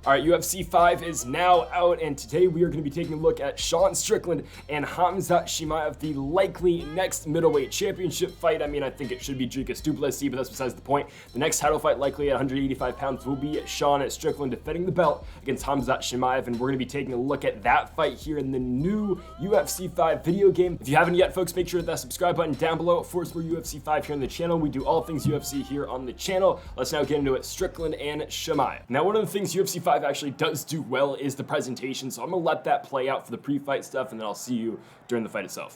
All right, UFC 5 is now out, and today we are going to be taking a look at Strickland and Khamzat Chimaev, the likely next middleweight championship fight. I mean, I think it should be Dricus du Plessis, but that's besides the point. The next title fight, likely at 185 pounds, will be Strickland defending the belt against Khamzat Chimaev, and we're going to be taking a look at that fight here in the new UFC 5 video game. If you haven't yet, folks, make sure to hit that subscribe button down below for more UFC 5 here on the channel. We do all things UFC here on the channel. Let's now get into it. Strickland and Chimaev. Now, one of the things UFC 5 actually does do well is the presentation, so I'm gonna let that play out for the pre-fight stuff, and then I'll see you during the fight itself.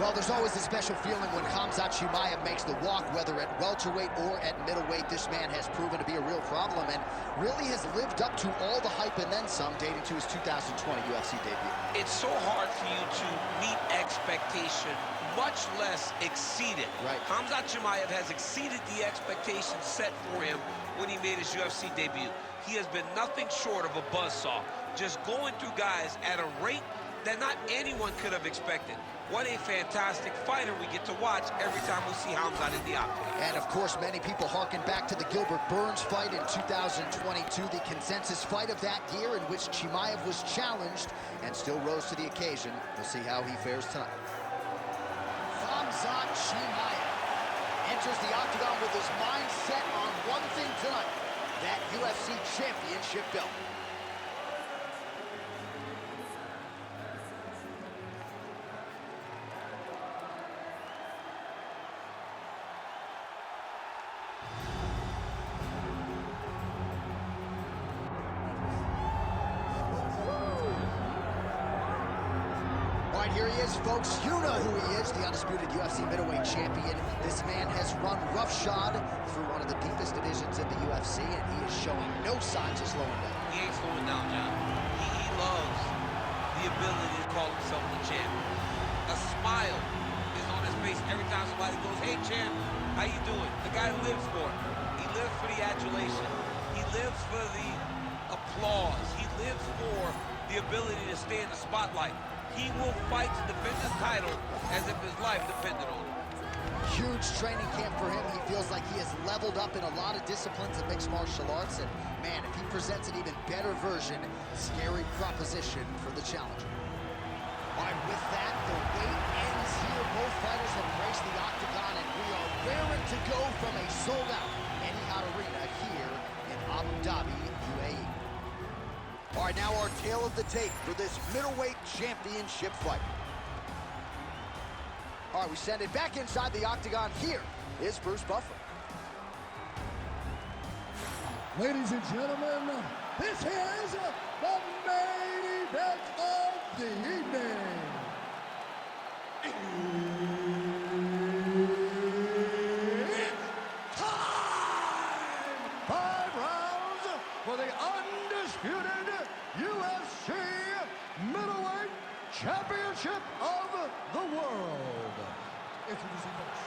Well, there's always a special feeling when Khamzat Chimaev makes the walk, whether at welterweight or at middleweight. This man has proven to be a real problem and really has lived up to all the hype and then some, dating to his 2020 UFC debut. It's so hard for you to meet expectation, much less exceed it. Right. Khamzat Chimaev has exceeded the expectations set for him when he made his UFC debut. He has been nothing short of a buzzsaw, just going through guys at a rate that not anyone could have expected. What a fantastic fighter we get to watch every time we see Khamzat in the octagon. And of course, many people harken back to the Gilbert Burns fight in 2022, the consensus fight of that year in which Chimaev was challenged and still rose to the occasion. We'll see how he fares tonight. Khamzat Chimaev enters the octagon with his mind set on one thing tonight, that UFC championship belt. Here he is, folks. You know who he is, the undisputed UFC middleweight champion. This man has run roughshod through one of the deepest divisions in the UFC, and he is showing no signs of slowing down. He ain't slowing down, John. He loves the ability to call himself the champ. A smile is on his face every time somebody goes, "Hey, champ, how you doing?" The guy lives for it. He lives for the adulation. He lives for the applause. He lives for the ability to stay in the spotlight. He will fight to defend his title as if his life depended on it. Huge training camp for him. He feels like he has leveled up in a lot of disciplines of mixed martial arts. And man, if he presents an even better version, scary proposition for the challenger. All right, with that, the wait ends here. Both fighters have graced the octagon, and we are raring to go from a sold-out Etihad Arena here in Abu Dhabi, UAE. All right, now our tale of the tape for this middleweight championship fight. All right, we send it back inside the octagon. Here is Bruce Buffer. Ladies and gentlemen, this is the main event of the evening. It's time! 5 rounds for the undisputed UFC middleweight championship of the world. Introducing first,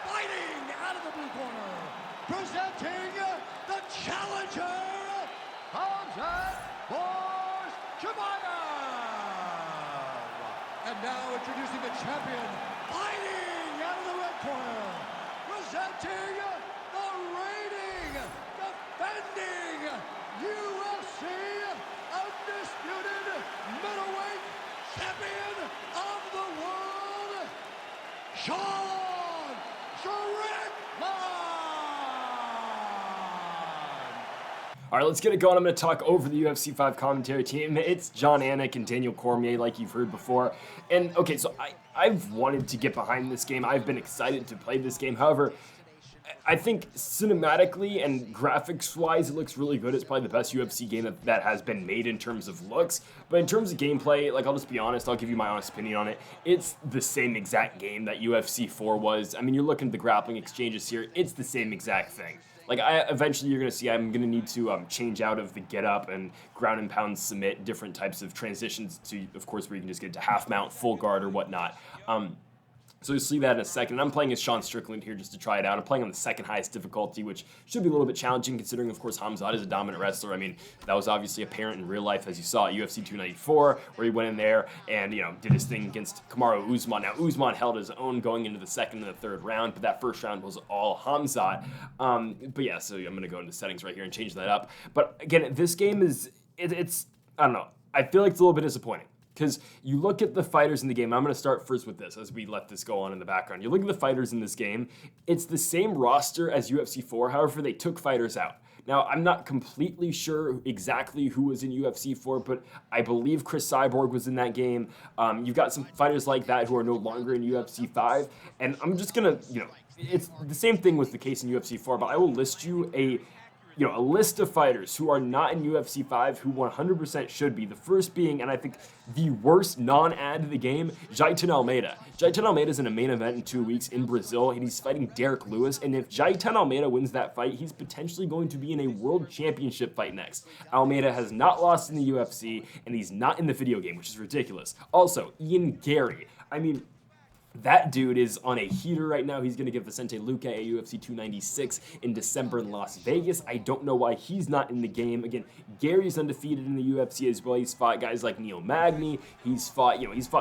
fighting out of the blue corner, presenting the challenger, Khamzat Chimaev. And now introducing the champion, fighting out of the red corner, presenting the reigning, defending UFC undisputed middleweight champion of the world, Strickland. All right, let's get it going. I'm going to talk over the UFC 5 commentary team. It's John Anik and Daniel Cormier, like you've heard before. And, okay, so I've wanted to get behind this game. I've been excited to play this game. However, I think cinematically and graphics-wise, it looks really good. It's probably the best UFC game that has been made in terms of looks. But in terms of gameplay, like, I'll just be honest. I'll give you my honest opinion on it. It's the same exact game that UFC 4 was. I mean, you're looking at the grappling exchanges here. It's the same exact thing. Like, eventually you're going to see I'm going to need to change out of the get up and ground and pound submit, different types of transitions to, of course, where you can just get to half mount, full guard, or whatnot. So you'll see that in a second. I'm playing as Sean Strickland here just to try it out. I'm playing on the second highest difficulty, which should be a little bit challenging considering, of course, Khamzat is a dominant wrestler. I mean, that was obviously apparent in real life, as you saw at UFC 294, where he went in there and, did his thing against Kamaru Usman. Now, Usman held his own going into the second and the third round, but that first round was all Khamzat. But yeah, so I'm going to go into settings right here and change that up. But again, this game it's I don't know. I feel like it's a little bit disappointing. Because you look at the fighters in the game, I'm going to start first with this as we let this go on in the background. You look at the fighters in this game, it's the same roster as UFC 4, however, they took fighters out. Now, I'm not completely sure exactly who was in UFC 4, but I believe Chris Cyborg was in that game. You've got some fighters like that who are no longer in UFC 5, and I'm just going to, it's the same thing was the case in UFC 4, but I will list you a list of fighters who are not in UFC 5 who 100% should be. The first being, and I think the worst non-ad of the game, Jailton Almeida. Jailton Almeida is in a main event in 2 weeks in Brazil, and he's fighting Derek Lewis, and if Jailton Almeida wins that fight, he's potentially going to be in a world championship fight next. Almeida has not lost in the UFC, and he's not in the video game, which is ridiculous. Also, Ian Gary. I mean, that dude is on a heater right now. He's going to give Vicente Luque a UFC 296 in December in Las Vegas. I don't know why he's not in the game. Again, Gary's undefeated in the UFC as well. He's fought guys like Neil Magny. He's fought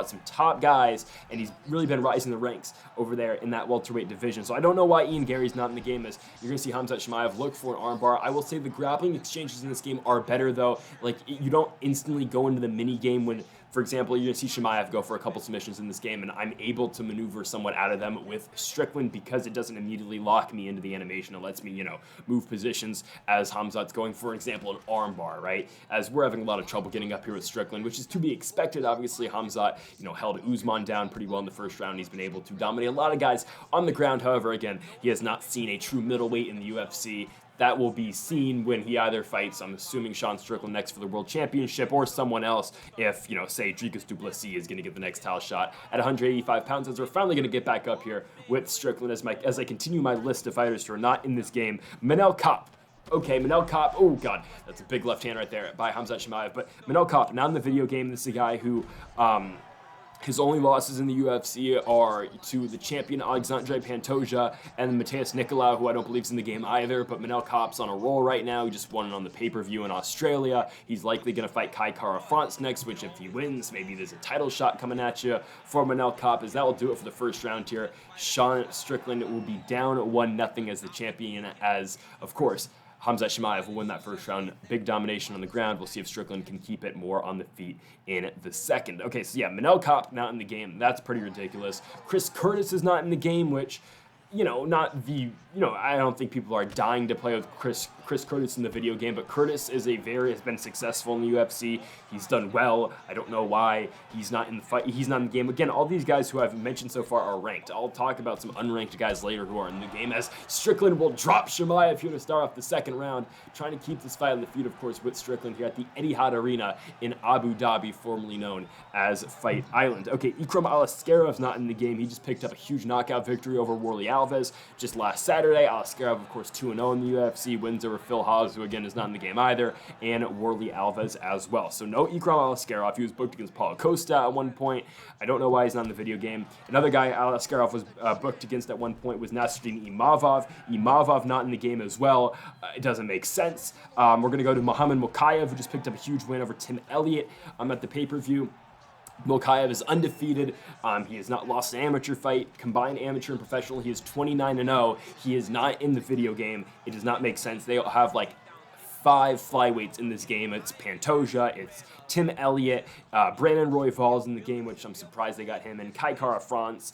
some top guys, and he's really been rising the ranks over there in that welterweight division. So I don't know why Ian Gary's not in the game, as you're going to see Khamzat Chimaev look for an armbar. I will say the grappling exchanges in this game are better, though. Like, you don't instantly go into the mini game when, for example, you're going to see Chimaev go for a couple submissions in this game, and I'm able to maneuver somewhat out of them with Strickland because it doesn't immediately lock me into the animation. It lets me, move positions as Khamzat's going, for example, an armbar, right? As we're having a lot of trouble getting up here with Strickland, which is to be expected. Obviously, Khamzat, held Usman down pretty well in the first round. He's been able to dominate a lot of guys on the ground. However, again, he has not seen a true middleweight in the UFC. That will be seen when he either fights, I'm assuming, Sean Strickland next for the World Championship, or someone else if, say, Dricus du Plessis is going to get the next title shot at 185 pounds, as we're finally going to get back up here with Strickland as I continue my list of fighters who are not in this game. Manel Kape. Okay, Manel Kape, oh god, that's a big left hand right there by Khamzat Chimaev, but Manel Kape, not in the video game. This is a guy who, his only losses in the UFC are to the champion Alexandre Pantoja and Mateus Nicolau, who I don't believe is in the game either, but Manel Kape's on a roll right now. He just won it on the pay-per-view in Australia. He's likely going to fight Kai Kara France next, which if he wins, maybe there's a title shot coming at you for Manel Kape, as that will do it for the first round here. Sean Strickland will be down 1-0 as the champion, as, of course, Khamzat Chimaev will win that first round. Big domination on the ground. We'll see if Strickland can keep it more on the feet in the second. Okay, so yeah, Manel Kape not in the game. That's pretty ridiculous. Chris Curtis is not in the game, which, I don't think people are dying to play with Chris Curtis in the video game, but Curtis has been successful in the UFC. He's done well. I don't know why he's not in the fight. He's not in the game. Again, all these guys who I've mentioned so far are ranked. I'll talk about some unranked guys later who are in the game, as Strickland will drop Chimaev here to start off the second round, trying to keep this fight on the feet, of course, with Strickland here at the Etihad Arena in Abu Dhabi, formerly known as Fight Island. Okay, Ikram Aliskerov's not in the game. He just picked up a huge knockout victory over Worley Alves just last Saturday. Aliskerov, of course, 2-0 in the UFC, wins over Phil Hawes, who again is not in the game either, and Worley Alves as well. So no Ikram Aliskerov. He was booked against Paulo Costa at one point. I don't know why he's not in the video game. Another guy Aliskerov was booked against at one point was Nasruddin Imavov. Imavov not in the game as well. It doesn't make sense. We're going to go to Muhammad Mokaev, who just picked up a huge win over Tim Elliott at the pay-per-view. Mokaev is undefeated. He has not lost an amateur fight, combined amateur and professional. He is 29-0. He is not in the video game. It does not make sense. They have like 5 flyweights in this game. It's Pantoja, it's Tim Elliott, Brandon Royval's in the game, which I'm surprised they got him, and Kai Kara France,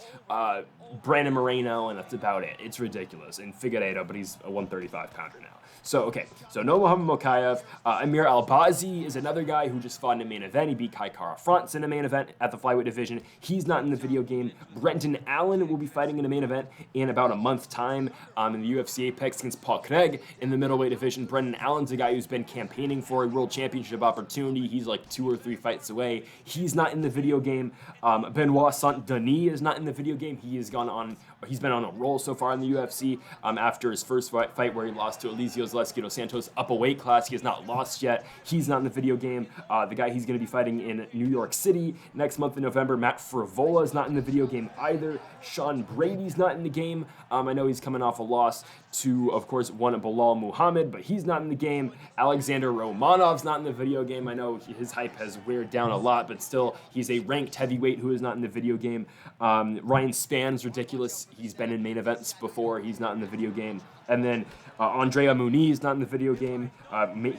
Brandon Moreno, and that's about it. It's ridiculous. And Figueiredo, but he's a 135-pounder now. So no Muhammad Mokaev. Amir Albazi is another guy who just fought in a main event. He beat Kai Kara France in a main event at the flyweight division. He's not in the video game. Brenton Allen will be fighting in a main event in about a month's time in the UFC Apex against Paul Craig in the middleweight division. Brenton Allen's a guy who's been campaigning for a world championship opportunity. He's like 2 or 3 fights away. He's not in the video game. Benoit Saint-Denis is not in the video game. He has gone on He's been on a roll so far in the UFC. After his first fight where he lost to Eliseo Zaleski dos Santos up a weight class, he has not lost yet. He's not in the video game. The guy he's going to be fighting in New York City next month in November, Matt Frivola, is not in the video game either. Sean Brady's not in the game. I know he's coming off a loss to, of course, one Bilal Muhammad, but he's not in the game. Alexander Romanov's not in the video game. I know his hype has weared down a lot, but still, he's a ranked heavyweight who is not in the video game. Ryan Span's ridiculous. He's been in main events before. He's not in the video game. And then Andrea Muniz not in the video game.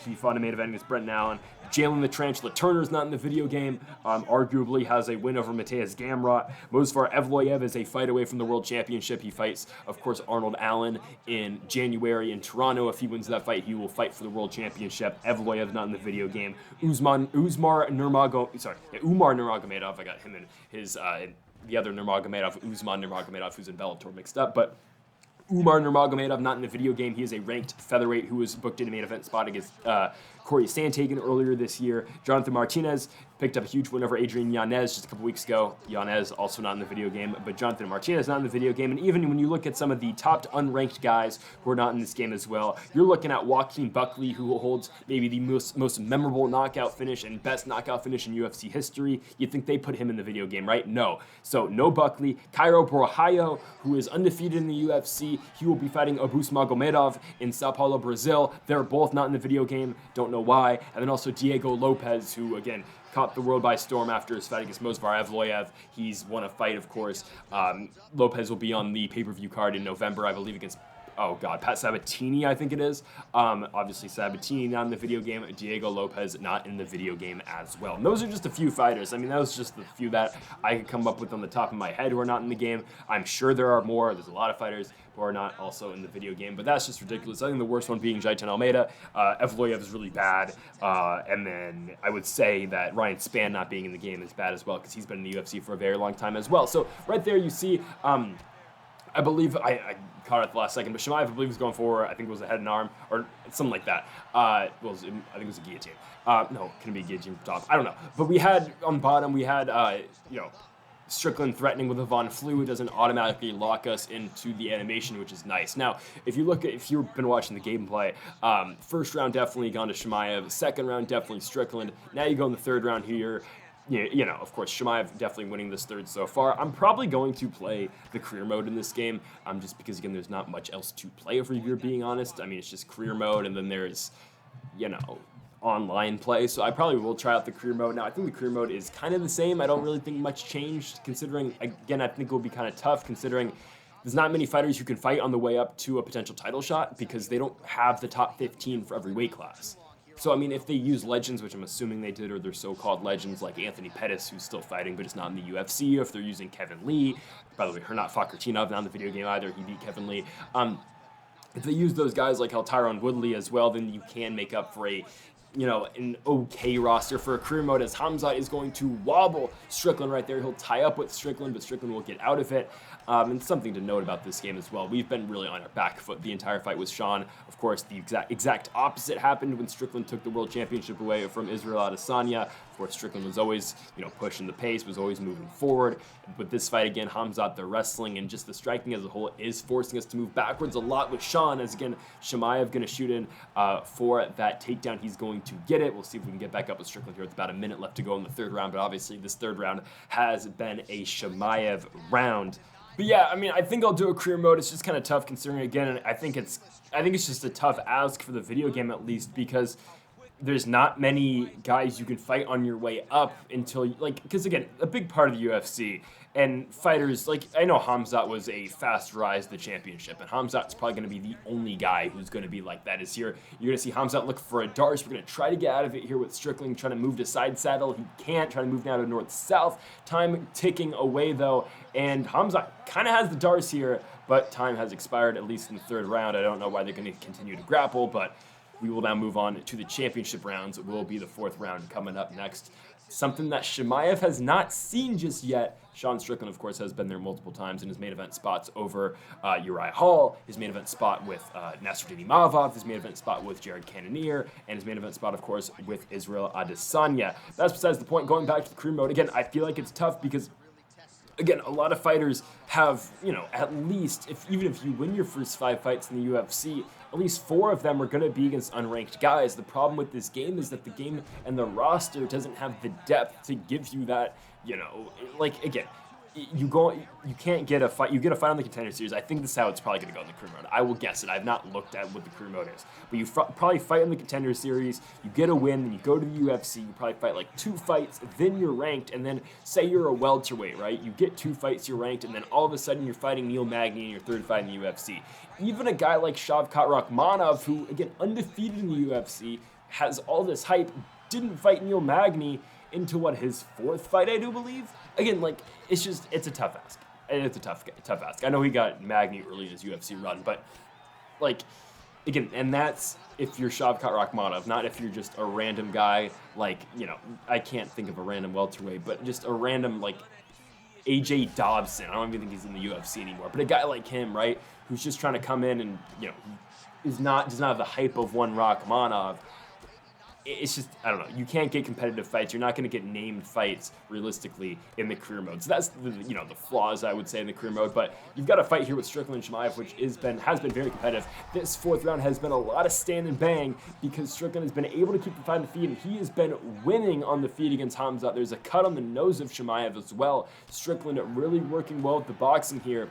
He fought a main event against Brenton Allen. Jalen the Tarantula Turner's not in the video game. Arguably has a win over Mateus Gamrot. Movsar Evloev is a fight away from the World Championship. He fights, of course, Arnold Allen in January in Toronto. If he wins that fight, he will fight for the World Championship. Evloev not in the video game. Umar Nurmagomedov. I got him and his the other Nurmagomedov, Usman Nurmagomedov, who's in Bellator mixed up, but Umar Nurmagomedov not in the video game. He is a ranked featherweight who was booked in a main event spot against Corey Sandhagen earlier this year. Jonathan Martinez picked up a huge win over Adrian Yanez just a couple weeks ago. Yanez also not in the video game, but Jonathan Martinez not in the video game. And even when you look at some of the top unranked guys who are not in this game as well, you're looking at Joaquin Buckley, who holds maybe the most memorable knockout finish and best knockout finish in UFC history. You'd think they put him in the video game, right? No. So no Buckley. Cairo Borrajo, who is undefeated in the UFC, he will be fighting Abus Magomedov in Sao Paulo, Brazil. They're both not in the video game. Don't know why. And then also Diego Lopez, who, again, caught the world by storm after his fight against Movsar Evloev. He's won a fight, of course. Lopez will be on the pay-per-view card in November, I believe, against Pat Sabatini, I think it is. Obviously, Sabatini not in the video game. Diego Lopez not in the video game as well. And those are just a few fighters. I mean, that was just the few that I could come up with on the top of my head who are not in the game. I'm sure there are more. There's a lot of fighters who are not also in the video game, but that's just ridiculous. I think the worst one being Jaitan Almeida. Evloev is really bad. And then I would say that Ryan Spann not being in the game is bad as well because he's been in the UFC for a very long time as well. So right there you see, I believe, I caught it at the last second, but Chimaev, I believe, was going for, I think it was a head and arm, or something like that. I think it was a guillotine. No, couldn't be a guillotine top. I don't know. But we had, on bottom, we had, Strickland threatening with a Von Flue. It doesn't automatically lock us into the animation, which is nice. Now, if you've been watching the gameplay, first round definitely gone to Chimaev, second round definitely Strickland. Now you go in the third round here. Of course, Chimaev definitely winning this third so far. I'm probably going to play the career mode in this game, just because, again, there's not much else to play, if you're being honest. I mean, it's just career mode, and then there's, online play. So I probably will try out the career mode. Now, I think the career mode is kind of the same. I don't really think much changed, considering, again, I think it will be kind of tough, considering there's not many fighters you can fight on the way up to a potential title shot, because they don't have the top 15 for every weight class. So, I mean, if they use legends, which I'm assuming they did, or they're so-called legends like Anthony Pettis, who's still fighting but is not in the UFC, or if they're using Kevin Lee, by the way, Hernat Fakhratinov, not in the video game either, he beat Kevin Lee. If they use those guys like Tyron Woodley as well, then you can make up for an okay roster for a career mode, as Khamzat is going to wobble Strickland right there. He'll tie up with Strickland, but Strickland will get out of it. And something to note about this game as well, we've been really on our back foot the entire fight with Sean. Of course, the exact opposite happened when Strickland took the World Championship away from Israel Adesanya. Of course, Strickland was always, pushing the pace, was always moving forward. With this fight, again, Khamzat, the wrestling and just the striking as a whole is forcing us to move backwards a lot with Sean, as, again, Chimaev going to shoot in for that takedown. He's going to get it. We'll see if we can get back up with Strickland here with about a minute left to go in the third round, but obviously this third round has been a Chimaev round. But yeah, I mean, I think I'll do a career mode. It's just kind of tough considering, again, I think it's just a tough ask for the video game, at least, because there's not many guys you can fight on your way up until, because, again, a big part of the UFC and fighters, I know Khamzat was a fast rise to the championship, and Khamzat's probably going to be the only guy who's going to be like that. You're going to see Khamzat look for a Darce. We're going to try to get out of it here with Strickland, trying to move to side saddle. He can't, trying to move now to north-south. Time ticking away, though, and Khamzat kind of has the Darce here, but time has expired, at least in the third round. I don't know why they're going to continue to grapple, but we will now move on to the championship rounds. It will be the fourth round coming up next. Something that Chimaev has not seen just yet. Sean Strickland, of course, has been there multiple times in his main event spots over Uriah Hall, his main event spot with Nasruddin Imavov, his main event spot with Jared Cannonier, and his main event spot, of course, with Israel Adesanya. That's besides the point. Going back to the career mode, again, I feel like it's tough because again, a lot of fighters have, at least, even if you win your first 5 fights in the UFC, at least 4 of them are going to be against unranked guys. The problem with this game is that the game and the roster doesn't have the depth to give you that, again, you can't get a fight. You get a fight on the Contender Series. I think this is how it's probably going to go in the career mode. I will guess it. I've not looked at what the career mode is. But you probably fight in the Contender Series, you get a win, then you go to the UFC, you probably fight like 2 fights, then you're ranked, and then say you're a welterweight, right? You get 2 fights, you're ranked, and then all of a sudden you're fighting Neil Magny in your 3rd fight in the UFC. Even a guy like Shavkat Rakhmonov, who, again, undefeated in the UFC, has all this hype, didn't fight Neil Magny into his 4th fight, I do believe. Again, it's a tough ask. And it's a tough ask. I know he got Magny early in his UFC run, but, again, and that's if you're Shavkat Rakhmonov, not if you're just a random guy, I can't think of a random welterweight, but just a random, AJ Dobson. I don't even think he's in the UFC anymore, but a guy like him, right, who's just trying to come in and, does not have the hype of one Rakhmonov. It's just, I don't know, you can't get competitive fights. You're not going to get named fights realistically in the career mode. So that's the flaws, I would say, in the career mode. But you've got a fight here with Strickland and Chimaev, which has been very competitive. This 4th round has been a lot of stand and bang because Strickland has been able to keep the fight on the feet, and he has been winning on the feet against Khamzat. There's a cut on the nose of Chimaev as well. Strickland really working well with the boxing here.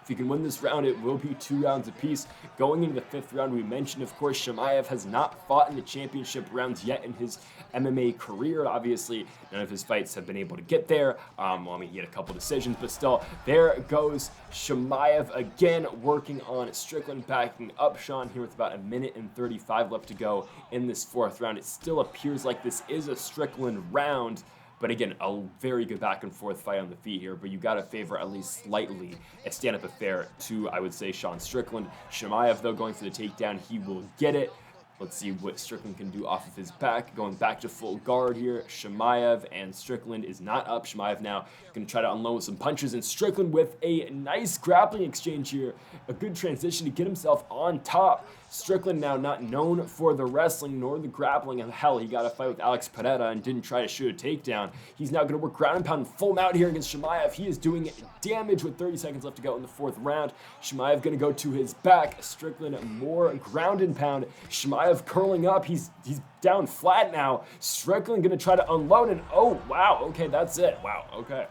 If you can win this round, it will be 2 rounds apiece. Going into the 5th round, we mentioned, of course, Chimaev has not fought in the championship rounds yet in his MMA career. Obviously, none of his fights have been able to get there. He had a couple decisions, but still, there goes Chimaev again, working on Strickland, backing up Sean here with about 1 minute and 35 left to go in this 4th round. It still appears like this is a Strickland round. But again, a very good back and forth fight on the feet here, but you got to favor at least slightly a stand-up affair to, I would say, Sean Strickland. Chimaev, though, going for the takedown, he will get it. Let's see what Strickland can do off of his back. Going back to full guard here. Chimaev and Strickland is not up. Chimaev now going to try to unload some punches, and Strickland with a nice grappling exchange here. A good transition to get himself on top. Strickland now not known for the wrestling nor the grappling, and hell, he got a fight with Alex Pereira and didn't try to shoot a takedown. He's now going to work ground and pound full mount here against Chimaev. He is doing damage with 30 seconds left to go in the 4th round. Chimaev going to go to his back. Strickland more ground and pound. Chimaev curling up. He's down flat now. Strickland going to try to unload, and oh, wow, okay, that's it. Wow, okay.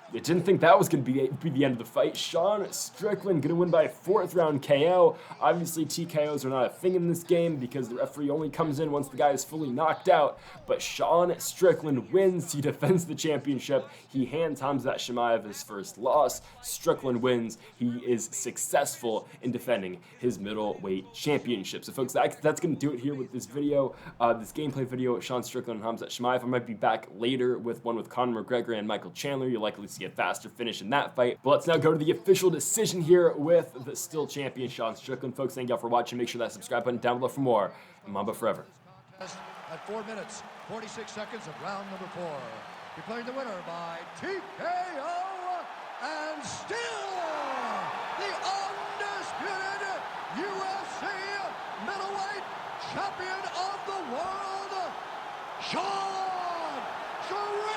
I didn't think that was going to be the end of the fight. Sean Strickland going to win by a 4th round KO. Obviously, TKOs are not a thing in this game because the referee only comes in once the guy is fully knocked out. But Sean Strickland wins. He defends the championship. He hands Khamzat Chimaev his first loss. Strickland wins. He is successful in defending his middleweight championship. So, folks, that's going to do it here with this video, this gameplay video of Sean Strickland and Khamzat Chimaev. I might be back later with one with Conor McGregor and Michael Chandler. You'll likely see a faster finish in that fight. But let's now go to the official decision here with the still champion Sean Strickland. Folks, thank y'all for watching. Make sure that subscribe button down below for more. And Mamba forever. At 4 minutes, 46 seconds of round number 4. Declaring the winner by TKO and still the undisputed UFC middleweight champion of the world, Sean Strickland!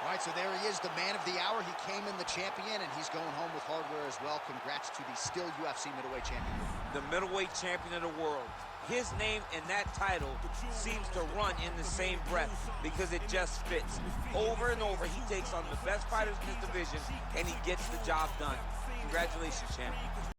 All right, so there he is, the man of the hour. He came in the champion, and he's going home with hardware as well. Congrats to the still UFC middleweight champion. The middleweight champion of the world. His name and that title seems to run in the same breath because it just fits. Over and over, he takes on the best fighters in his division, and he gets the job done. Congratulations, champ.